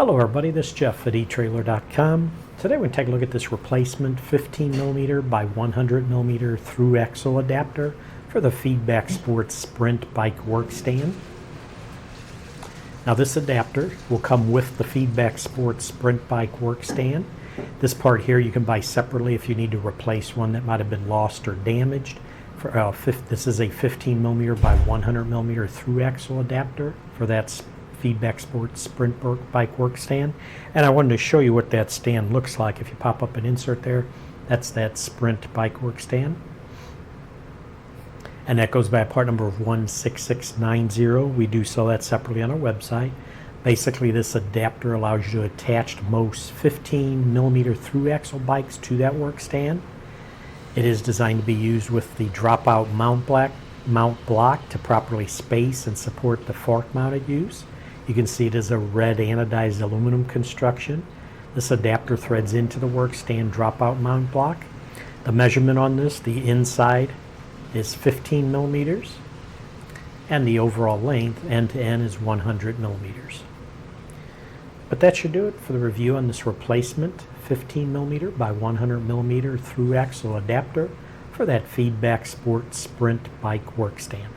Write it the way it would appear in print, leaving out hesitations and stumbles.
Hello everybody, this is Jeff at etrailer.com. Today we're going to take a look at this replacement 15mm by 100mm through axle adapter for the Feedback Sports Sprint bike work stand. Now this adapter will come with the Feedback Sports Sprint bike work stand. This part here you can buy separately if you need to replace one that might have been lost or damaged. This is a 15mm by 100mm through axle adapter for that Feedback Sports Sprint bike work stand, and I wanted to show you what that stand looks like. If you pop up an insert there, that's that Sprint bike work stand, and that goes by part number of 16690. We do sell that separately on our website. Basically, this adapter allows you to attach most 15mm through axle bikes to that work stand. It is designed to be used with the dropout mount block to properly space and support the fork mounted use. You can see it is a red anodized aluminum construction. This adapter threads into the work stand dropout mount block. The measurement on this, the inside is 15mm, and the overall length end to end is 100mm. But that should do it for the review on this replacement 15mm by 100mm through axle adapter for that Feedback Sports Sprint bike work stand.